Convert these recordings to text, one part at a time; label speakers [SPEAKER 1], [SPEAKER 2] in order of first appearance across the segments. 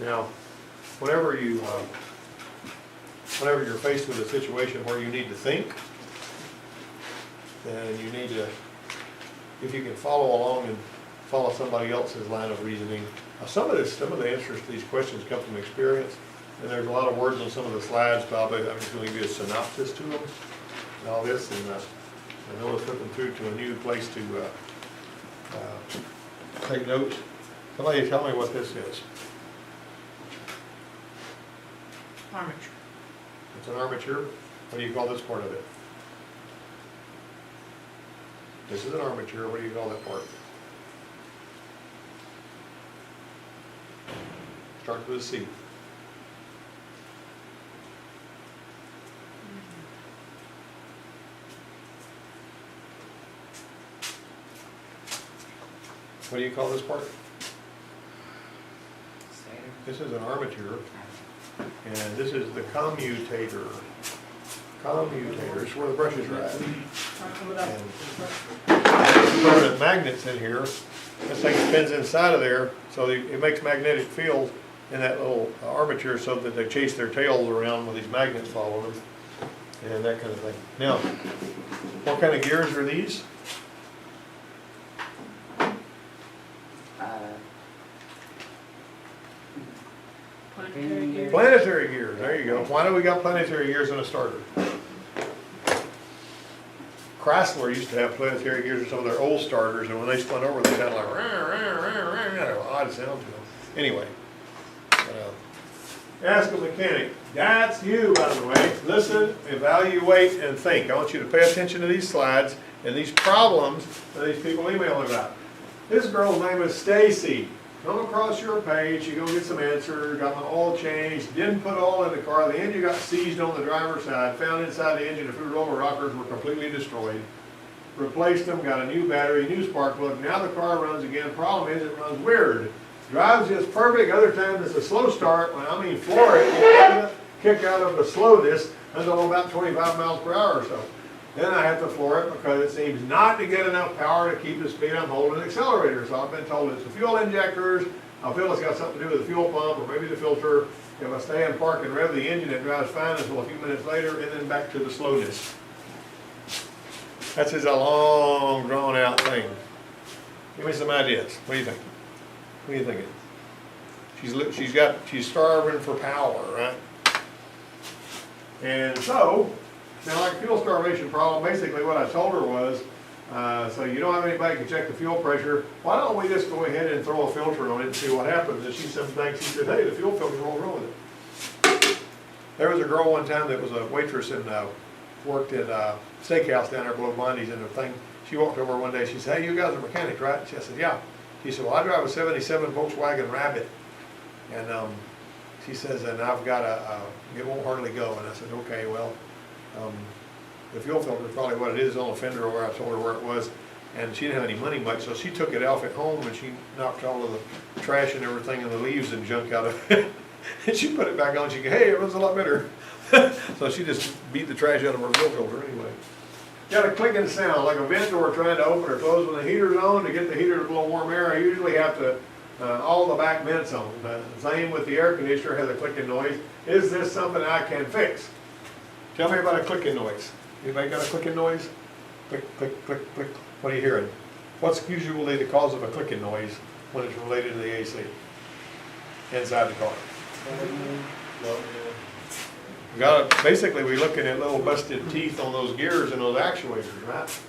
[SPEAKER 1] Now, whenever you, whenever you're faced with a situation where you need to think, then you need to, if you can follow along and follow somebody else's line of reasoning. Some of the answers to these questions come from experience, and there's a lot of words on some of the slides, probably. I'm just going to give you a synopsis to them and all this, and I know it's flipping through to a new place to take notes. Somebody tell me what this is.
[SPEAKER 2] Armature.
[SPEAKER 1] It's an armature. What do you call this part of it? This is an armature. What do you call that part? Starts with a C. What do you call this part? This is an armature, and this is the commutator. Commutator is where the brushes are at. And permanent magnets in here. This thing spins inside of there, so it makes magnetic fields in that little armature so that they chase their tails around with these magnets following them, and that kind of thing. Now, what kind of gears are these?
[SPEAKER 2] Planetary gear.
[SPEAKER 1] Planetary gears, there you go. Why do we got planetary gears in a starter? Chrysler used to have planetary gears in some of their old starters, and when they spun over, they sounded like odd sound to them. Anyway, ask a mechanic. That's you, by the way. Listen, evaluate, and think. I want you to pay attention to these slides and these problems that these people email about. This girl's name is Stacy. Come across your page, you go get some answers, got my oil changed, didn't put oil in the car, the engine got seized on the driver's side, found inside the engine a few roller rockers were completely destroyed. Replaced them, got a new battery, new spark plug, now the car runs again. Problem is it runs weird. Drives just perfect, other times it's a slow start, when I mean floor it, you kick out of the slowness until about 25 miles per hour or so. Then I have to floor it because it seems not to get enough power to keep the speed I'm holding the accelerator. So I've been told it's the fuel injectors. I feel it's got something to do with the fuel pump or maybe the filter. If I stay in park and rev the engine, it drives fine until a few minutes later and then back to the slowness. That's just a long, drawn out thing. Give me some ideas. What do you think? What are you thinking? She's starving for power, right? And so, now like fuel starvation problem, basically what I told her was, so you don't have anybody who can check the fuel pressure, why don't we just go ahead and throw a filter on it and see what happens? And she said, she said, hey, the fuel filter's all wrong with it. There was a girl one time that was a waitress and worked at a steakhouse down there below Bondi's and the thing. She walked over one day, she said, hey, you guys are mechanics, right? She said, yeah. She said, well, I drive a 77 Volkswagen Rabbit. And she says, and I've got it won't hardly go. And I said, okay, well, the fuel filter is probably what it is on the fender, or where I told her where it was. And she didn't have any money much, so she took it off at home and she knocked all of the trash and everything and the leaves and junk out of it. And she put it back on, she go, hey, it runs a lot better. So she just beat the trash out of her fuel filter anyway. Got a clicking sound, like a vent door trying to open or close when the heater's on. To get the heater to blow warm air, I usually have to, all the back vents on. Same with the air conditioner, has a clicking noise. Is this something I can fix? Tell me about a clicking noise. Anybody got a clicking noise? Click, click, click, click. What are you hearing? What's usually the cause of a clicking noise when it's related to the AC inside the car? Basically, we're looking at little busted teeth on those gears and those actuators, right?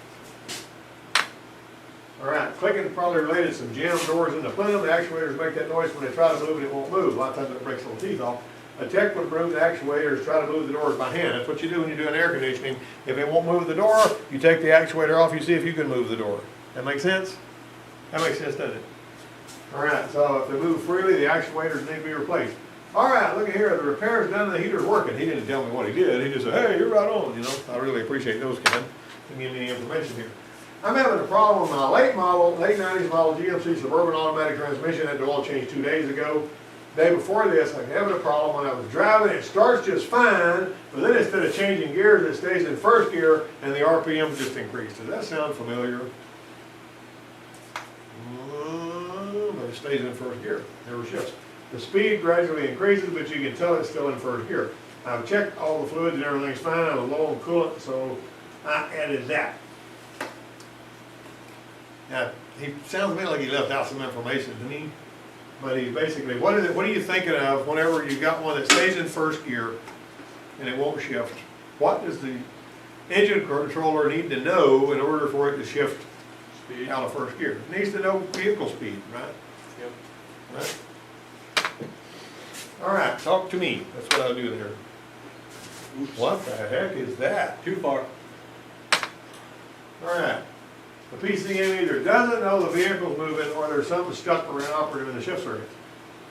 [SPEAKER 1] All right, clicking is probably related to some jam doors in the plenum. The actuators make that noise when they try to move it, it won't move. A lot of times it breaks little teeth off. A tech would remove the actuators, try to move the doors by hand. That's what you do when you're doing air conditioning. If it won't move the door, you take the actuator off, you see if you can move the door. That make sense? That makes sense, doesn't it? All right, so if they move freely, the actuators need to be replaced. All right, look at here, the repair's done and the heater's working. He didn't tell me what he did. He just said, hey, you're right on, you know. I really appreciate those, Ken. Didn't give me any information here. I'm having a problem with my late 90s model GMC Suburban automatic transmission. I had the oil change 2 days ago. Day before this, I'm having a problem when I was driving. It starts just fine, but then instead of changing gears, it stays in first gear and the RPM just increased. Does that sound familiar? But it stays in first gear, never shifts. The speed gradually increases, but you can tell it's still in first gear. I've checked all the fluids and everything's fine. I was low on coolant, so I added that. Now, he sounds to me like he left out some information, didn't he? But he basically, what are you thinking of whenever you got one that stays in first gear and it won't shift? What does the engine controller need to know in order for it to shift
[SPEAKER 3] Speed.
[SPEAKER 1] out of first gear? It needs to know vehicle speed, right?
[SPEAKER 3] Yep.
[SPEAKER 1] Right? All right, talk to me. That's what I'll do there.
[SPEAKER 3] Oops.
[SPEAKER 1] What the heck is that?
[SPEAKER 3] Too far.
[SPEAKER 1] All right. The PCM either doesn't know the vehicle's moving or there's something stuck around operative in the shift circuit.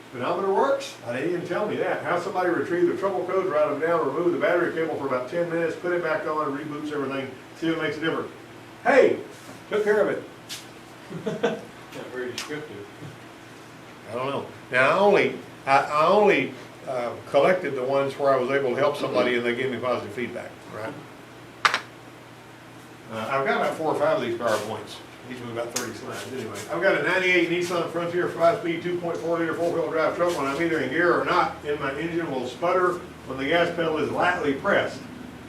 [SPEAKER 1] Speedometer works? I didn't even tell me that. Have somebody retrieve the trouble codes, write them down, remove the battery cable for about 10 minutes, put it back on, reboots everything, see if it makes a difference. Hey, took care of it.
[SPEAKER 3] Not very descriptive.
[SPEAKER 1] I don't know. Now, I only collected the ones where I was able to help somebody and they gave me positive feedback, right? I've got about 4 or 5 of these PowerPoints, each with about 30 slides. Anyway, I've got a 98 Nissan Frontier 5-speed 2.4 liter 4-wheel drive truck. When I'm either in gear or not, in my engine will sputter when the gas pedal is lightly pressed.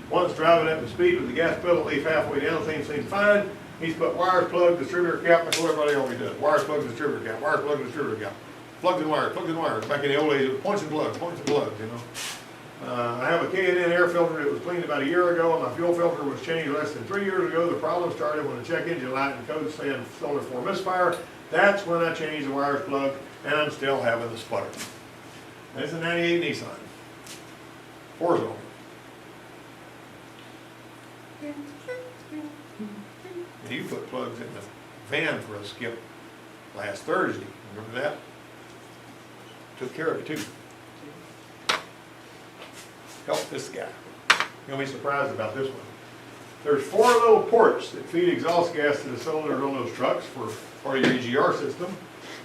[SPEAKER 1] Once driving up to speed with the gas pedal at least halfway down, things seem fine. He's put wires, plug, distributor cap, that's what everybody always does. Wires, plug, distributor cap, wires, plug, distributor cap. Plugs and wires, plugs and wires. Back in the old days, it was points and plugs, you know. I have a K&N air filter that was cleaned about a year ago, and my fuel filter was changed less than 3 years ago. The problem started when the check engine light and code saying cylinder 4 misfire. That's when I changed the wires plug, and I'm still having the sputter. That's a 98 Nissan. 4-zone. And you put plugs in the van for a skip last Thursday. Remember that? Took care of it too. Help this guy. You'll be surprised about this one. There's 4 little ports that feed exhaust gas to the cylinders on those trucks for part of your EGR system.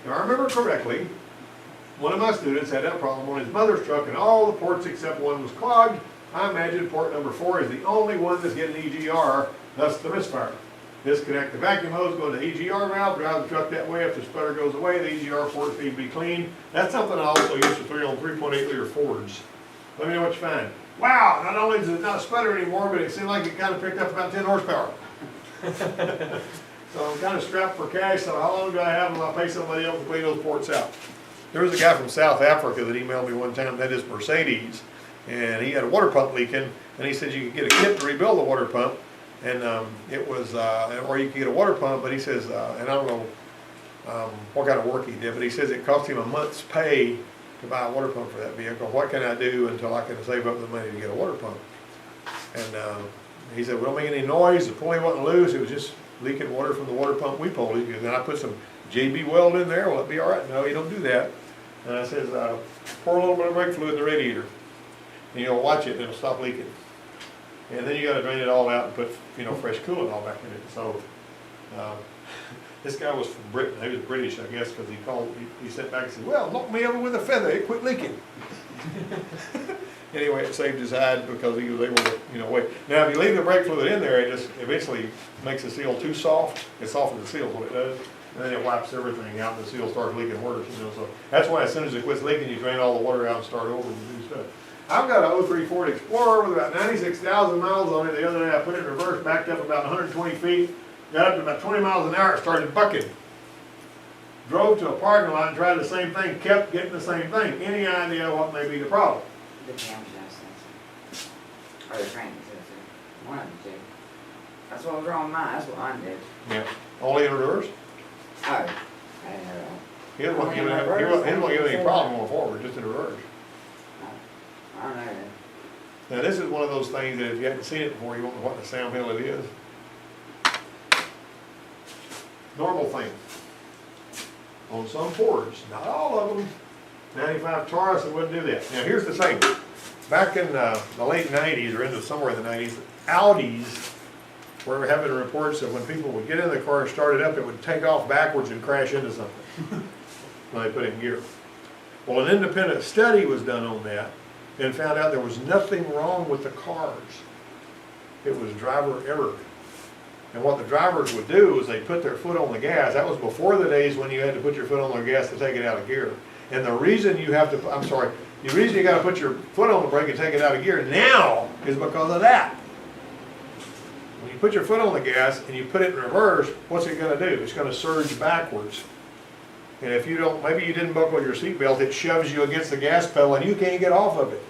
[SPEAKER 1] If I remember correctly, one of my students had that problem on his mother's truck and all the ports except one was clogged. I imagine port number 4 is the only one that's getting EGR, thus the misfire. Disconnect the vacuum hose, go to the EGR valve, drive the truck that way. If the sputter goes away, the EGR ports need to be cleaned. That's something I also use for 3.8 liter Fords. Let me know what you find. Wow, not only does it not sputter anymore, but it seemed like it kind of picked up about 10 horsepower. So I'm kind of strapped for cash, so how long do I have until I pay somebody else to clean those ports out? There was a guy from South Africa that emailed me one time, that is Mercedes, and he had a water pump leaking, and he said you could get a kit to rebuild the water pump, and it was, or you could get a water pump, but he says, and I don't know what kind of work he did, but he says it cost him a month's pay to buy a water pump for that vehicle. What can I do until I can save up the money to get a water pump? And he said, we don't make any noise, the pulley wasn't loose, it was just leaking water from the water pump we pulled. And then I put some JB Weld in there, will it be all right? No, you don't do that. And I says, pour a little bit of brake fluid in the radiator. And you'll watch it and it'll stop leaking. And then you gotta drain it all out and put, fresh coolant all back in it. So, this guy was from Britain. He was British, I guess, because he sent back and said, well, knock me over with a feather, it quit leaking. Anyway, it saved his hide because he was able to, wait. Now, if you leave the brake fluid in there, it just eventually makes the seal too soft. It softens the seal, is what it does. And then it wipes everything out and the seal starts leaking worse, So that's why as soon as it quits leaking, you drain all the water out and start over and do stuff. I've got an 03 Ford Explorer with about 96,000 miles on it. The other day I put it in reverse, backed up about 120 feet, got up to about 20 miles an hour, it started bucking. Drove to a parking lot and tried the same thing, kept getting the same thing. Any idea what may be the problem?
[SPEAKER 4] The camshaft sensor. Or the crank sensor. One of the two. That's what was wrong with mine, that's what mine did.
[SPEAKER 1] Yeah. Only in reverse?
[SPEAKER 4] Oh, I didn't know that.
[SPEAKER 1] He didn't want to give any problem going forward, just in reverse.
[SPEAKER 4] I don't know that.
[SPEAKER 1] Now this is one of those things that if you haven't seen it before, you won't know what the sound hell it is. Normal thing. On some Fords, not all of them. 95 Taurus, it wouldn't do that. Now here's the thing. Back in the late 90s, or into somewhere in the 90s, Audis were having reports that when people would get in the car and start it up, it would take off backwards and crash into something when they put it in gear. Well, an independent study was done on that and found out there was nothing wrong with the cars. It was driver error. And what the drivers would do is they'd put their foot on the gas. That was before the days when you had to put your foot on the gas to take it out of gear. And the reason you have to, I'm sorry, the reason you gotta put your foot on the brake and take it out of gear now is because of that. When you put your foot on the gas and you put it in reverse, what's it gonna do? It's gonna surge backwards. And if you don't, maybe you didn't buckle your seatbelt, it shoves you against the gas pedal and you can't get off of it.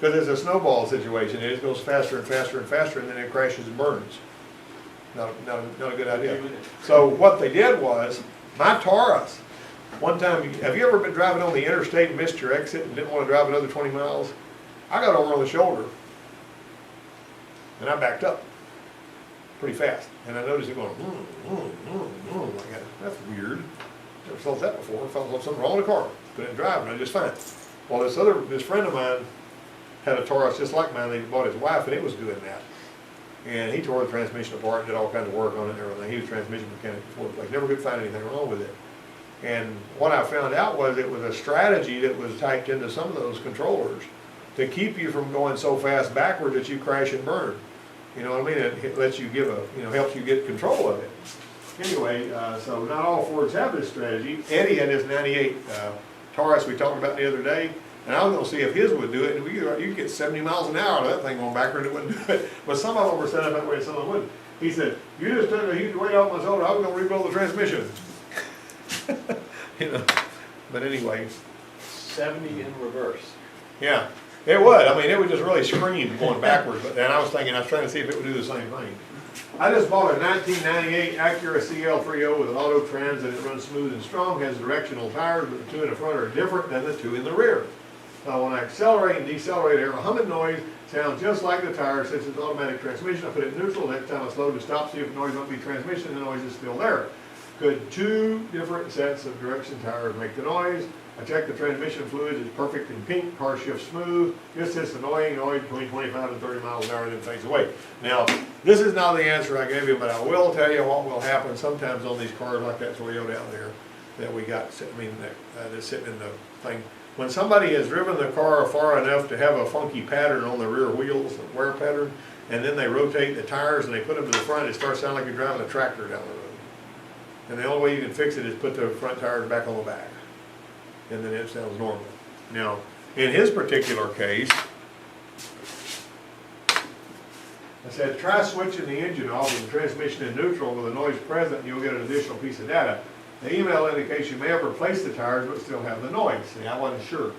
[SPEAKER 1] Because it's a snowball situation, it just goes faster and faster and faster, and then it crashes and burns. Not a good idea. So what they did was, my Taurus, one time, have you ever been driving on the interstate and missed your exit and didn't want to drive another 20 miles? I got over on the shoulder, and I backed up pretty fast. And I noticed it going, like that. That's weird. Never felt that before. I felt something wrong with the car. But it driving, I just fine. Well, this friend of mine had a Taurus just like mine. They bought his wife, and it was doing that. And he tore the transmission apart, did all kinds of work on it and everything. He was a transmission mechanic before the place. Never could find anything wrong with it. And what I found out was it was a strategy that was typed into some of those controllers to keep you from going so fast backward that you crash and burn. You know what I mean? It lets you helps you get control of it. Anyway, so not all Fords have this strategy. Eddie had this 98 Taurus we talked about the other day, and I was gonna see if his would do it, and you could get 70 miles an hour out of that thing going backward, it wouldn't do it. But some of them were set up that way and some of them wouldn't. He said, you just took a huge weight off my shoulder, I was gonna rebuild the transmission. You know, but anyway.
[SPEAKER 3] 70 in reverse.
[SPEAKER 1] Yeah, it would. I mean, it would just really scream going backwards. But then I was trying to see if it would do the same thing. I just bought a 1998 Acura CL30 with an auto trans, and it runs smooth and strong, has directional tires, but the two in the front are different than the two in the rear. Now, when I accelerate and decelerate, I hear a humming noise, sounds just like the tires. Since it's automatic transmission, I put it in neutral. Next time I slow to stop, see if the noise won't be transmission, the noise is still there. Could two different sets of direction tires make the noise? I checked the transmission fluids, it's perfect in pink, car shifts smooth, just this annoying noise between 25 and 30 miles an hour and then fades away. Now, this is not the answer I gave you, but I will tell you what will happen sometimes on these cars like that Toyota out there that we got, that's sitting in the thing. When somebody has driven the car far enough to have a funky pattern on the rear wheels, a wear pattern, and then they rotate the tires and they put them to the front, it starts sounding like you're driving a tractor down the road. And the only way you can fix it is put the front tires back on the back. And then it sounds normal. Now, in his particular case, I said, try switching the engine off with the transmission in neutral with a noise present, and you'll get an additional piece of data. The email indicates you may have replaced the tires, but still have the noise. See, I wasn't sure.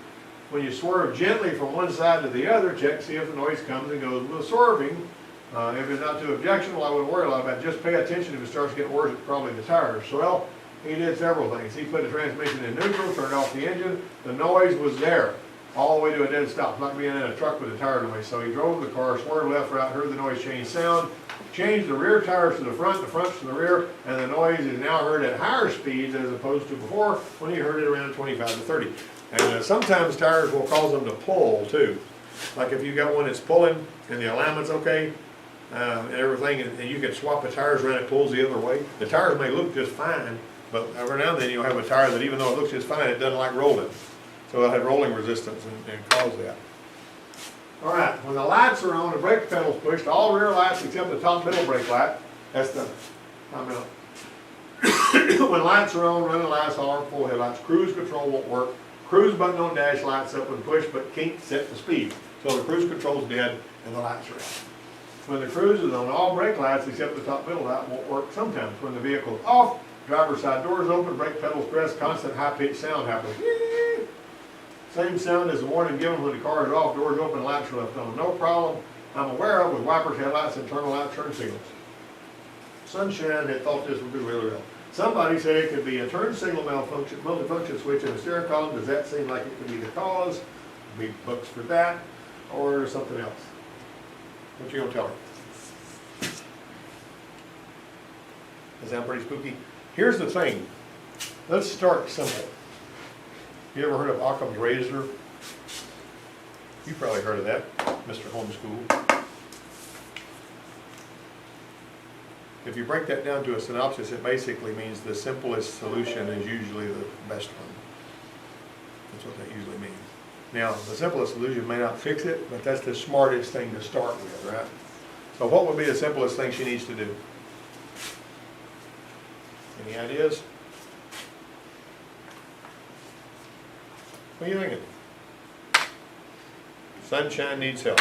[SPEAKER 1] When you swerve gently from one side to the other, check, see if the noise comes and goes with the swerving. If it's not too objectionable, I wouldn't worry a lot about it. Just pay attention. If it starts getting worse, it's probably the tires. So, well, he did several things. He put the transmission in neutral, turned off the engine. The noise was there all the way to a dead stop, like being in a truck with a tire noise. So he drove the car, swerved left, right, heard the noise change sound, changed the rear tires to the fronts to the rear, and the noise is now heard at higher speeds as opposed to before when he heard it around 25 to 30. And sometimes tires will cause them to pull too. Like if you got one that's pulling and the alignment's okay, and everything, and you can swap the tires around, it pulls the other way. The tires may look just fine, but every now and then you'll have a tire that even though it looks just fine, it doesn't like rolling. So it'll have rolling resistance and cause that. All right, when the lights are on, the brake pedal's pushed, all rear lights except the top middle brake light, that's the top middle. When lights are on, running lights, holler, full headlights, cruise control won't work. Cruise button on dash lights up when pushed, but can't set the speed. So the cruise control's dead and the lights are out. When the cruise is on, all brake lights except the top middle light won't work sometimes. When the vehicle's off, driver's side doors open, brake pedals pressed, constant high-pitched sound happens. Same sound as the warning given when the car is off, doors open, lights are left on. No problem I'm aware of with wipers, headlights, internal light, turn signals. Sunshine had thought this would do really well. Somebody said it could be a turn signal malfunction, multifunction switch in the steering column. Does that seem like it could be the cause? Big bucks for that, or something else? What you gonna tell her? Does that sound pretty spooky? Here's the thing. Let's start simple. You ever heard of Occam's razor? You probably heard of that, Mr. Homeschool. If you break that down to a synopsis, it basically means the simplest solution is usually the best one. That's what that usually means. Now, the simplest solution may not fix it, but that's the smartest thing to start with, right? So what would be the simplest thing she needs to do? Any ideas? What are you thinking? Sunshine needs help.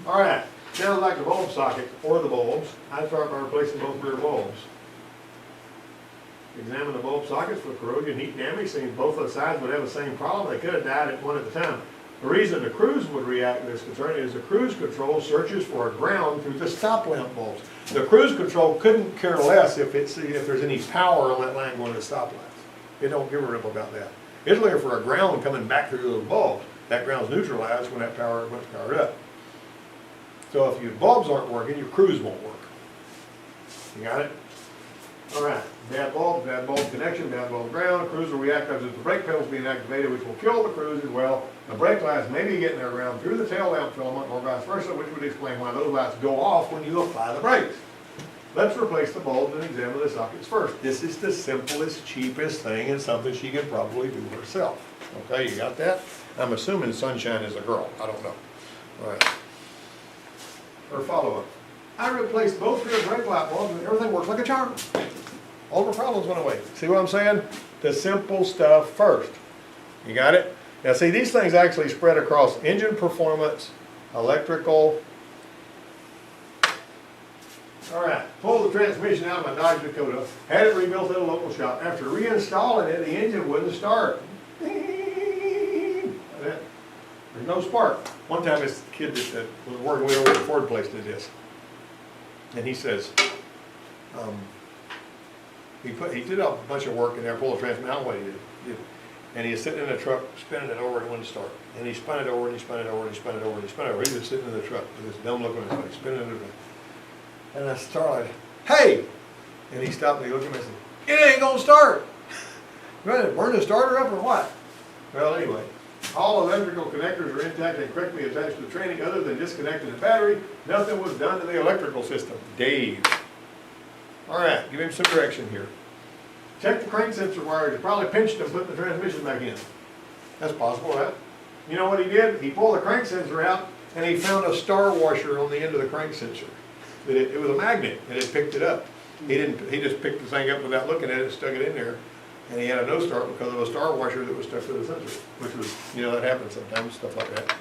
[SPEAKER 1] All right, now like the bulb socket or the bulbs, I'd start by replacing both rear bulbs. Examine the bulb sockets for corrosion, heat damage. Seems both of the sides would have the same problem. They could have died at one at a time. The reason the cruise would react to this concern is the cruise control searches for a ground through the stop lamp bulbs. The cruise control couldn't care less if there's any power on that line going to the stop lamps. It don't give a rip about that. It's looking for a ground coming back through those bulbs. That ground's neutralized when that power went powered up. So if your bulbs aren't working, your cruise won't work. You got it? All right, bad bulb connection, bad bulb ground, cruise will react as if the brake pedal's being activated, which will kill the cruise as well. The brake lights may be getting their ground through the tail lamp filament or vice versa, which would explain why those lights go off when you apply the brakes. Let's replace the bulbs and examine the sockets first. This is the simplest, cheapest thing and something she can probably do herself. Okay, you got that? I'm assuming Sunshine is a girl, I don't know. All right. Her follow-up. I replaced both rear brake light bulbs and everything works like a charm. All the problems went away. See what I'm saying? The simple stuff first. You got it? Now see, these things actually spread across engine performance, electrical. All right, pulled the transmission out of my Dodge Dakota, had it rebuilt at a local shop. After reinstalling it, the engine wouldn't start. There's no spark. One time this kid that was working with over at the Ford place did this. And he says, he did a bunch of work in there, pulled the transmission, I don't know what he did. And he was sitting in the truck, spinning it over and it wouldn't start. And he spun it over and he spun it over and he spun it over and he spun it over. He was sitting in the truck with this dumb look on his face, spinning it over. And I started, hey! And he stopped and he looked at me and said, it ain't gonna start! Right, burn the starter up or what? Well, anyway, all electrical connectors are intact and correctly attached to the training other than disconnecting the battery. Nothing was done to the electrical system. Dave. All right, give him some direction here. Check the crank sensor wires. You probably pinched them putting the transmission back in. That's possible, right? You know what he did? He pulled the crank sensor out and he found a star washer on the end of the crank sensor. It was a magnet and it picked it up. He just picked the thing up without looking at it and stuck it in there. And he had a no start because of a star washer that was stuck to the sensor, which was, that happens sometimes, stuff like that.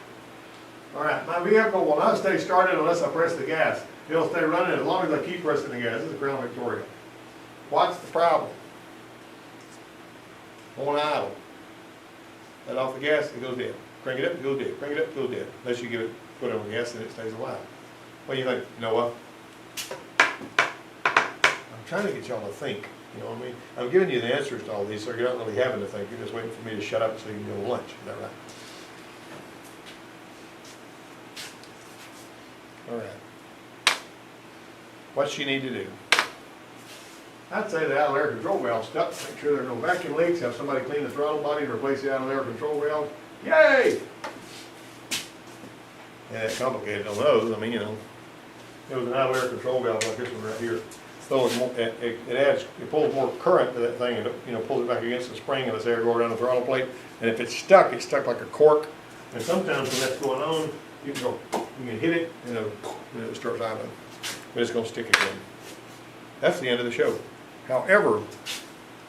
[SPEAKER 1] All right, my vehicle will not stay started unless I press the gas. It'll stay running as long as I keep pressing the gas. This is a Crown Victoria. What's the problem? On idle. Let off the gas, it goes dead. Crank it up, it goes dead. Crank it up, it goes dead. Unless you give it, put it on the gas and it stays alive. What do you think, Noah? I'm trying to get y'all to think. You know what I mean? I'm giving you the answers to all these, so you're not really having to think. You're just waiting for me to shut up so you can go to lunch. Is that right? All right. What's she need to do? I'd say the out of air control valve stuck. Make sure there are no vacuum leaks. Have somebody clean the throttle body and replace the out of air control valve. Yay! Yeah, it's complicated on those. I mean, it was an out of air control valve like this one right here. So it pulls more current to that thing and pulls it back against the spring and lets air go around the throttle plate. And if it's stuck like a cork. And sometimes when that's going on, you can hit it and it starts idling. But it's going to stick again. That's the end of the show. However,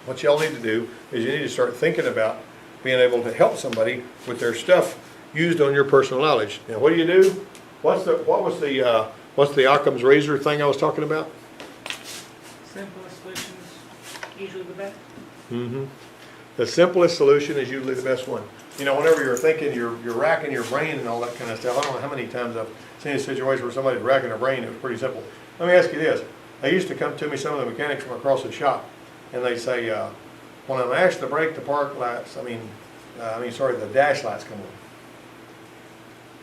[SPEAKER 1] what y'all need to do is you need to start thinking about being able to help somebody with their stuff used on your personal knowledge. Now, what do you do? What's the Occam's razor thing I was talking about?
[SPEAKER 2] Simplest solutions, usually the best.
[SPEAKER 1] Mm-hmm. The simplest solution is usually the best one. Whenever you're thinking, you're racking your brain and all that kind of stuff. I don't know how many times I've seen a situation where somebody's racking their brain. It was pretty simple. Let me ask you this. They used to come to me, some of the mechanics from across the shop, and they'd say, when I mash the brake, the park lights, the dash lights come on.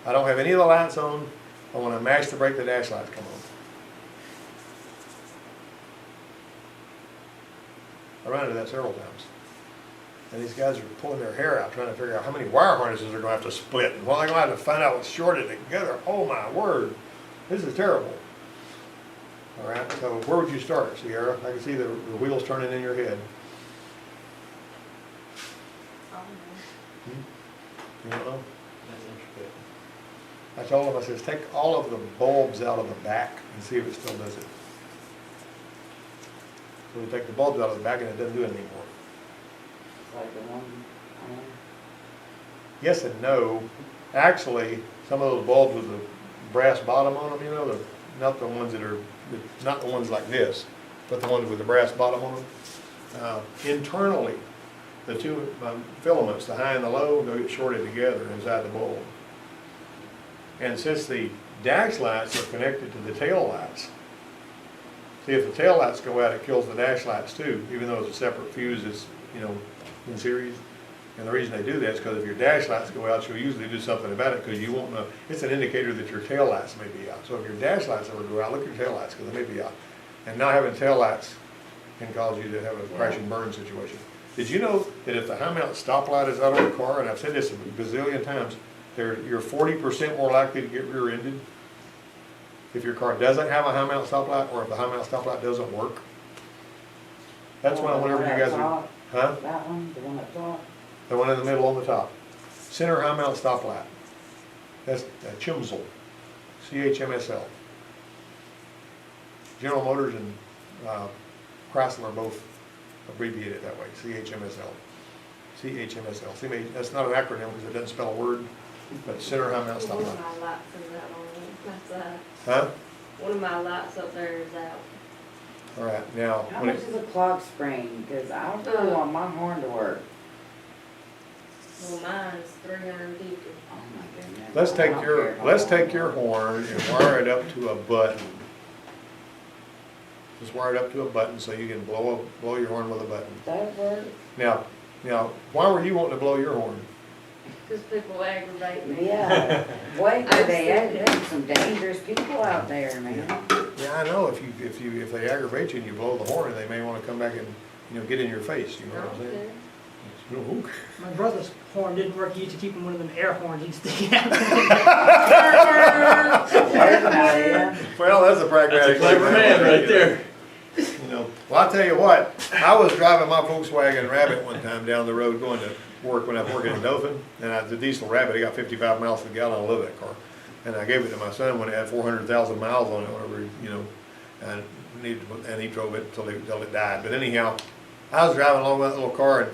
[SPEAKER 1] I don't have any of the lights on, but when I mash the brake, the dash lights come on. I ran into that several times. And these guys are pulling their hair out trying to figure out how many wire harnesses they're going to have to split. And well, they're going to have to find out what's shorted together. Oh my word, this is terrible. All right, so where would you start, Sierra? I can see the wheels turning in your head. You don't know? I told him, I says, take all of the bulbs out of the back and see if it still does it. So we take the bulbs out of the back and it doesn't do it anymore.
[SPEAKER 4] Like the one
[SPEAKER 1] yes and no. Actually, some of those bulbs with the brass bottom on them, you know, not the ones that are, not the ones like this, but the ones with the brass bottom on them. Internally, the two filaments, the high and the low, they'll get shorted together inside the bulb. And since the dash lights are connected to the tail lights, see, if the tail lights go out, it kills the dash lights too, even though it's a separate fuse, it's, you know, in series. And the reason they do that is because if your dash lights go out, you'll usually do something about it, because you won't know. It's an indicator that your tail lights may be out. So if your dash lights ever go out, look at your tail lights, because they may be out. And not having tail lights can cause you to have a crash and burn situation. Did you know that if the high mount stoplight is out on the car, and I've said this a bazillion times, you're 40% more likely to get rear-ended if your car doesn't have a high mount stoplight, or if the high mount stoplight doesn't work? That's why whenever you guys are, huh?
[SPEAKER 4] That one, the one up top.
[SPEAKER 1] The one in the middle on the top. Center high mount stoplight. That's CHMSL. CHMSL. General Motors and Chrysler both abbreviate it that way, CHMSL. CHMSL. See, that's not an acronym because it doesn't spell a word, but center high mount
[SPEAKER 5] One of
[SPEAKER 1] stoplight.
[SPEAKER 5] my lights is out on that's
[SPEAKER 1] Huh?
[SPEAKER 5] one of my lights up there is out.
[SPEAKER 1] All right, now,
[SPEAKER 4] How
[SPEAKER 1] when
[SPEAKER 4] much
[SPEAKER 1] it,
[SPEAKER 4] is a clock spring? Cause I really want my horn to work.
[SPEAKER 5] Well, mine's 350.
[SPEAKER 4] Oh my goodness.
[SPEAKER 1] let's
[SPEAKER 4] I
[SPEAKER 1] take
[SPEAKER 4] don't
[SPEAKER 1] your,
[SPEAKER 4] care how
[SPEAKER 1] let's
[SPEAKER 4] long
[SPEAKER 1] take
[SPEAKER 4] it
[SPEAKER 1] your
[SPEAKER 4] works.
[SPEAKER 1] horn and wire it up to a button. Just wire it up to a button so you can blow your horn with a button.
[SPEAKER 4] That work?
[SPEAKER 1] Now, why were you wanting to blow your horn?
[SPEAKER 5] Because people aggravate me.
[SPEAKER 4] Yeah. Wait,
[SPEAKER 5] I've
[SPEAKER 4] they
[SPEAKER 5] seen
[SPEAKER 4] have
[SPEAKER 5] it.
[SPEAKER 4] there's some dangerous people out there, man.
[SPEAKER 1] Yeah, I know, if they aggravate you and you blow the horn, they may wanna come back and, get in your face, you know what I'm saying? No.
[SPEAKER 2] My brother's horn didn't work. He used to keep him one of them air horns. He'd stick out.
[SPEAKER 4] There's an idea.
[SPEAKER 1] Well, that's a pragmatic.
[SPEAKER 3] That's a clever man right there.
[SPEAKER 1] Well, I'll tell you what, I was driving my Volkswagen Rabbit one time down the road going to work when I was working in Dothan, and the diesel Rabbit, it got 55 miles to the gallon. I love that car. And I gave it to my son when it had 400,000 miles on it, whenever, and he drove it until it died. But anyhow, I was driving along with that little car, and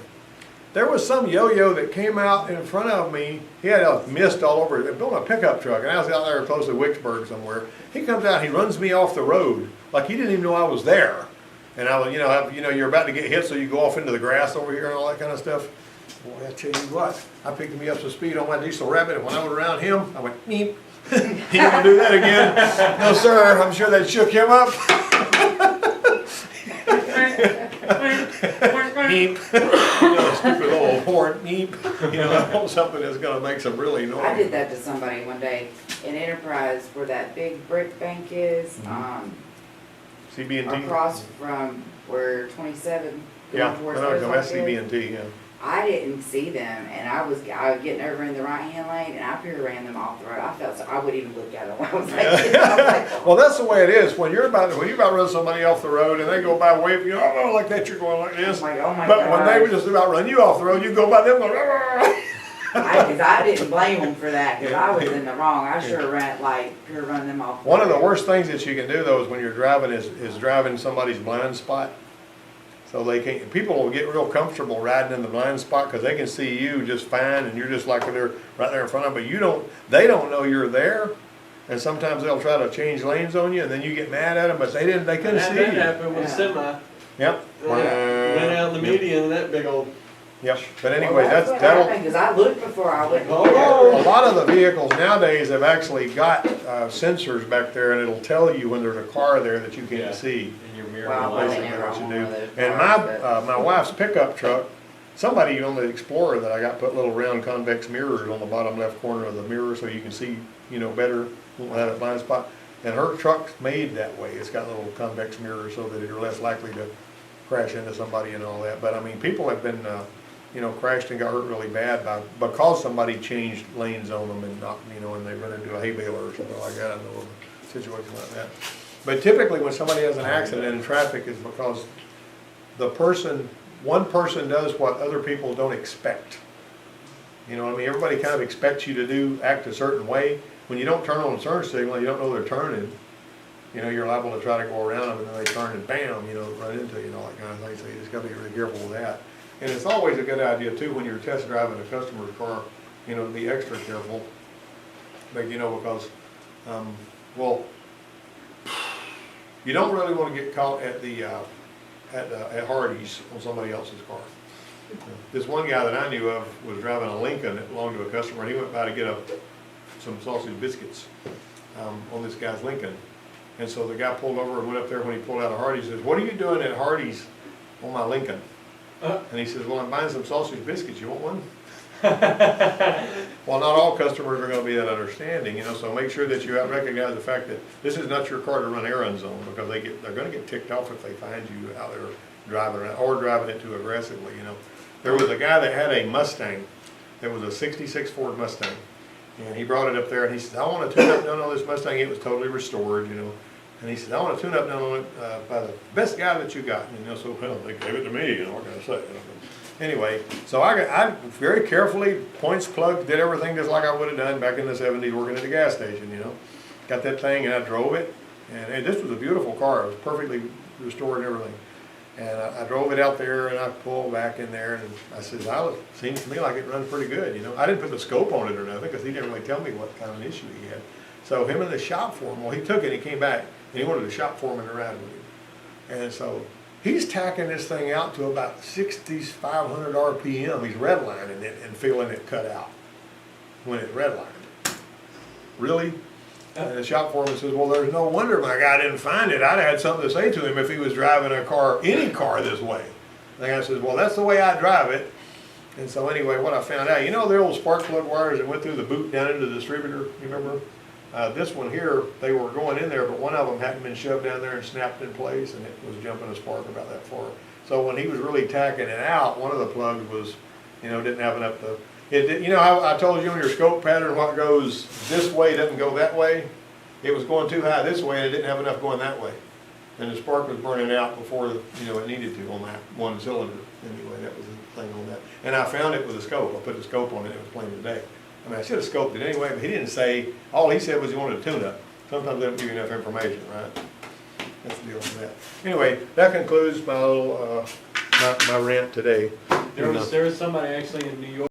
[SPEAKER 1] there was some yo-yo that came out in front of me. He had a mist all over it. They built a pickup truck, and I was out there close to Wicksburg somewhere. He comes out, he runs me off the road like he didn't even know I was there. And I was, you're about to get hit, so you go off into the grass over here and all that kind of stuff. Boy, I tell you what, I picked me up some speed on my diesel Rabbit, and when I was around him, I went, neep. He didn't want to do that again. No, sir, I'm sure that shook him up. Neep. Stupid old horn, neep. I want something that's gonna make some really noise.
[SPEAKER 4] I did that to somebody one day in Enterprise where that big brick bank is,
[SPEAKER 1] CB&T?
[SPEAKER 4] across from where 27
[SPEAKER 1] Yeah,
[SPEAKER 4] going towards
[SPEAKER 1] I know, that's
[SPEAKER 4] Ozark is.
[SPEAKER 1] CB&T, yeah.
[SPEAKER 4] I didn't see them, and I was getting over in the right-hand lane, and I pure ran them off the road. I felt so, I wouldn't even look at them. I was like,
[SPEAKER 1] Well, that's the way it is. When you're about to run somebody off the road and they go by way, oh, like that, you're going like this.
[SPEAKER 4] I'm like, oh my
[SPEAKER 1] But when they were
[SPEAKER 4] gosh.
[SPEAKER 1] just about run you off the road, you go by them going,
[SPEAKER 4] Cause I didn't blame them for that, cause I was in the wrong. I sure ran, pure run them off.
[SPEAKER 1] One of the worst things that you can do though is when you're driving is driving somebody's blind spot. So people will get real comfortable riding in the blind spot because they can see you just fine and you're just like they're right there in front of them, but they don't know you're there. And sometimes they'll try to change lanes on you and then you get mad at them, but they couldn't see
[SPEAKER 3] That
[SPEAKER 1] you.
[SPEAKER 3] happened with semi.
[SPEAKER 1] Yep.
[SPEAKER 3] Went out in the median and that big old,
[SPEAKER 1] Yep, but anyway,
[SPEAKER 4] That's what
[SPEAKER 1] that'll,
[SPEAKER 4] happened, cause I looked before I went.
[SPEAKER 3] Oh.
[SPEAKER 1] a lot of the vehicles nowadays have actually got sensors back there and it'll tell you when there's a car there that you
[SPEAKER 3] Yeah.
[SPEAKER 1] can't see.
[SPEAKER 3] in your mirror.
[SPEAKER 4] Wow,
[SPEAKER 3] light.
[SPEAKER 4] I
[SPEAKER 1] Basically
[SPEAKER 4] never
[SPEAKER 1] what you
[SPEAKER 4] owned
[SPEAKER 1] do.
[SPEAKER 4] one of those
[SPEAKER 1] And
[SPEAKER 4] cars,
[SPEAKER 1] my wife's pickup truck, somebody on the Explorer that I got put little round convex mirrors on the bottom left corner of the mirror so you can see, better, won't have that blind spot. And her truck's made that way. It's got little convex mirrors so that you're less likely to crash into somebody and all that. But I mean, people have been, crashed and got hurt really bad because somebody changed lanes on them and not, and they run into a hay baler or something like that. I know of a situation like that. But typically when somebody has an accident in traffic is because one person does what other people don't expect. You know what I mean? Everybody kind of expects you to act a certain way. When you don't turn on a turn signal, you don't know they're turning. You're liable to try to go around them and then they turn and bam, run into you and all that kind of thing. So you just gotta be really careful with that. And it's always a good idea too when you're test driving a customer's car you know, to be extra careful. But, you know, because, well, you don't really wanna get caught at at Hardee's on somebody else's car. This one guy that I knew of was driving a Lincoln that belonged to a customer, and he went by to get some sausage biscuits, on this guy's Lincoln. And so the guy pulled over and went up there. When he pulled out a Hardee's, he says, "What are you doing at Hardee's on my Lincoln?" And he says, "Well, I'm buying some sausage biscuits, you want one?" Well, not all customers are gonna be that understanding, you know, so make sure that you recognize the fact that this is not your car to run errands on, because they're gonna get ticked off if they find you out there driving around, or driving it too aggressively, you know. There was a guy that had a Mustang, that was a '66 Ford Mustang, and he brought it up there, and he said, "I want to tune up down on this Mustang." It was totally restored, you know. And he said, "I want to tune up down on it by the best guy that you got." And, you know, so, well, they gave it to me, you know, what can I say? You know? Anyway, so I very carefully points plugged, did everything just like I would have done back in the '70s working at a gas station, you know. Got that thing and I drove it, and this was a beautiful car. It was perfectly restored and everything. And I drove it out there and I pulled back in there and I said, "Well, it seems to me like it runs pretty good, you know." I didn't put the scope on it or nothing because he didn't really tell me what kind of an issue he had. So him and the shop foreman, well, he took it, he came back, and he wanted the shop foreman to ride with him. And so he's tacking this thing out to about 6,500 RPM. He's redlining it and feeling it cut out when it's redlined. Really? And the shop foreman says, "Well, there's no wonder my guy didn't find it. I'd have had something to say to him if he was driving a car, any car this way." The guy says, "Well, that's the way I drive it." And so anyway, what I found out, you know the old spark plug wires that went through the boot down into the distributor, you remember? This one here, they were going in there, but one of them hadn't been shoved down there and snapped in place, and it was jumping a spark about that far. So when he was really tacking it out, one of the plugs was, you know, didn't have enough you know how I told you on your scope pattern, what goes this way doesn't go that way? It was going too high this way and it didn't have enough going that way. And the spark was burning out before, you know, it needed to on that one cylinder. Anyway, that was the thing on that. And I found it with a scope. I put the scope on it, it was plain as day. I mean, I should have scoped it anyway, but he didn't say, all he said was he wanted a tune-up. Sometimes they don't give you enough information, right? That's the deal with that. Anyway, that concludes my little, my rant today.
[SPEAKER 3] There was somebody actually in New York